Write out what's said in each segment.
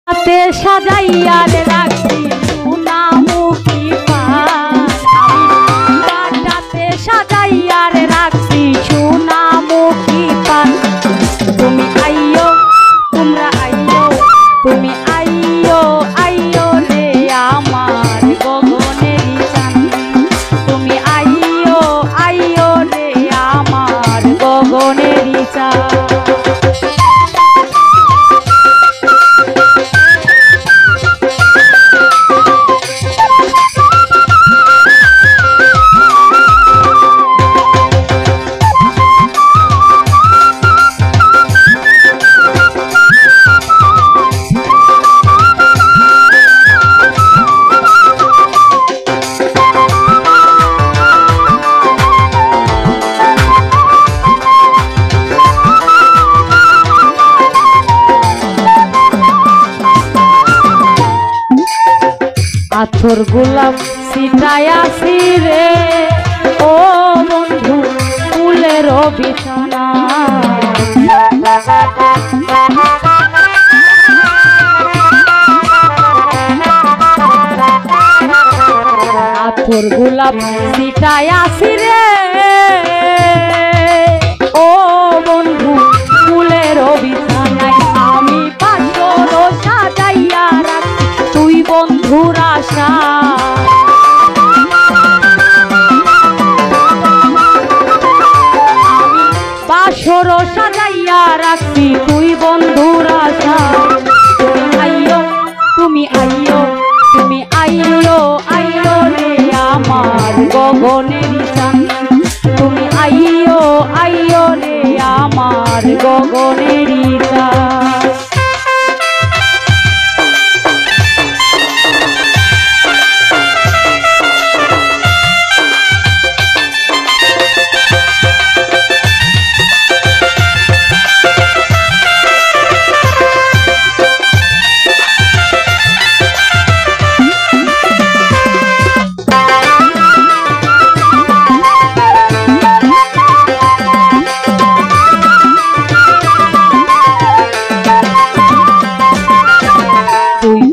হাতে সাজাইয়া রে রাখছি সোনামুখী পান, হাতে সাজাইয়া রে রাখছি সোনামুখী পান। তুমি আইয়ো, তোমরা আইয়ো, তুমি আইয়ো, আইয়ো রে আমার গগনেরই চান। তুমি আইয়ো, আইয়ো রে আমার গগনেরই চান। আতর গোলাপ ছিটাইয়াছি রে ও বন্ধু ফুলের বিছানা। আতর গোলাপ ছিটাইয়াছি রে ও বন্ধু ফুলের বিছানায়। আমি পাথর সাজাইয়া রাখি তুই বন্ধুর আশা। আমি বাসর সাজাইয়া রাখছি তুই বন্ধুর আশা। তুমি আইয়ো, তুমি আইয়ো, তুমি আইয়ো, আইয়ো রে আমার গগনেরই চান। তুমি আইয়ো, আইয়ো রে আমার গগনেরই চান।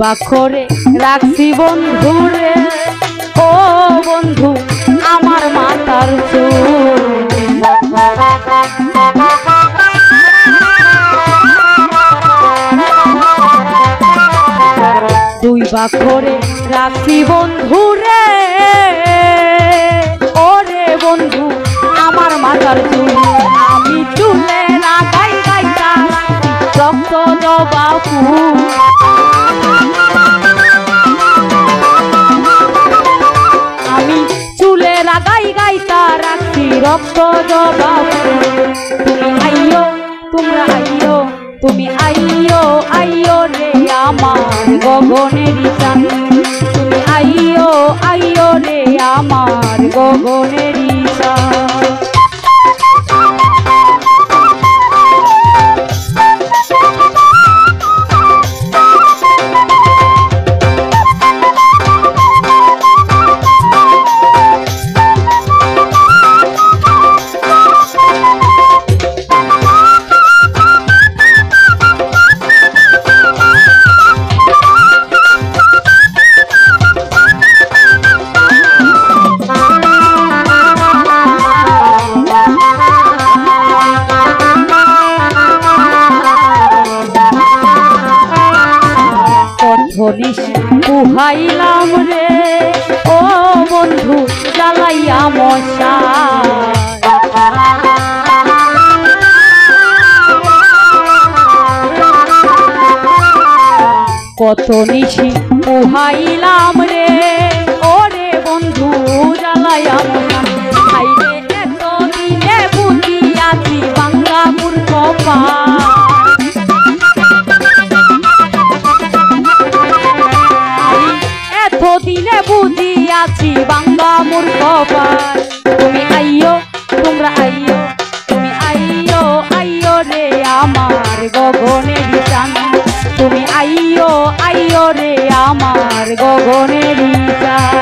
বাখরে রাখছি বন্ধুরে ও বন্ধু আমার মাথার চুল। দুই বাখরে রাখছি বন্ধুরে ওরে বন্ধু আমার মাথার চুল। আমি চুলে লাগাই গাইতা রক্ত জবা ফুল। আমি চুলে লাগাই গাইতা রাখছি রক্ত জবা ফুল। তুমি আইয়ো, তোমরা আইয়ো, তুমি আইয়ো, আইয়ো রে আমার গগনেরই চান। তুমি আইয়ো, আইয়ো রে আমার গগনেরই চান। পুহাইলাম রে ও বন্ধু জ্বালাইয়া মশা। কত নিশি পুহাইলাম রে ওরে বন্ধু জ্বালাইয়া মশা। খাইলে এত দিনে বুঝিয়াছি বাংলা মূর্খ পা। দিনে বুঝিয়াছি বাংলা মূর্খ পায়। তুমি আইয়ো, তোমরা আইয়ো, তুমি আইয়ো, আইয়ো রে আমার গগনেরই চান। তুমি আইয়ো, আইয়ো রে আমার গগনেরই চান।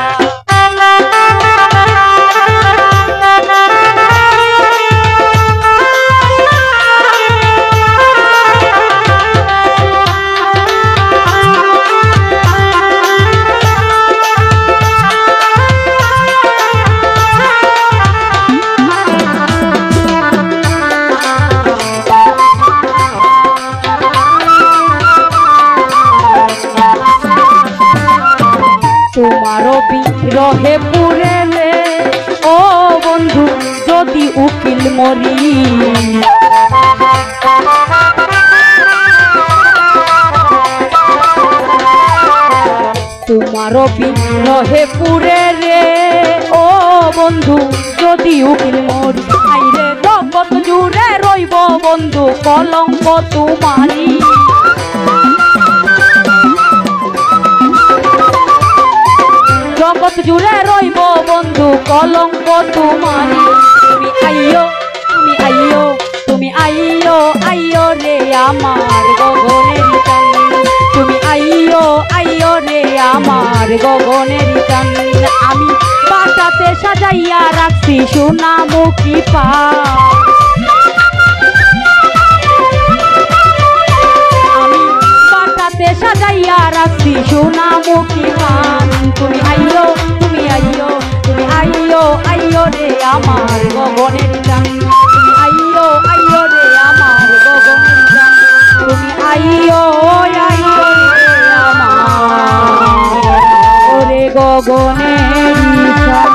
তোমারও বিরহে পুরে রে ও বন্ধু যদি উকিল মরি তোমারও বিরহে পুরে রে ও বন্ধু যদি উকিল মরি আইরে জগৎ জুড়ে রইব বন্ধু কলঙ্ক তোমারি জগৎ জুড়ে রইব বন্ধু কলঙ্ক তোমারি তুমি আইয়ো তুমি আইয়ো তুমি আইয়ো আইয়ো রে আমার গগনের চান তুমি আইয়ো আইয়ো রে আমার গগনের চান আমি বাসাতে সাজাইয়া রাখছি সোনামুখী পা আমি বাসাতে সাজাইয়া রাখছি সোনামুখী পান তুমি আইয়ো তুমি আইয়ো তুমি আইয়ো আইয়ো রে আমার গগনের চান তুমি আইয়ো আইয়ো রে আমার গগনের চান তুমি আইয়ো আইয়ো রে আমার ওরে গগনের চান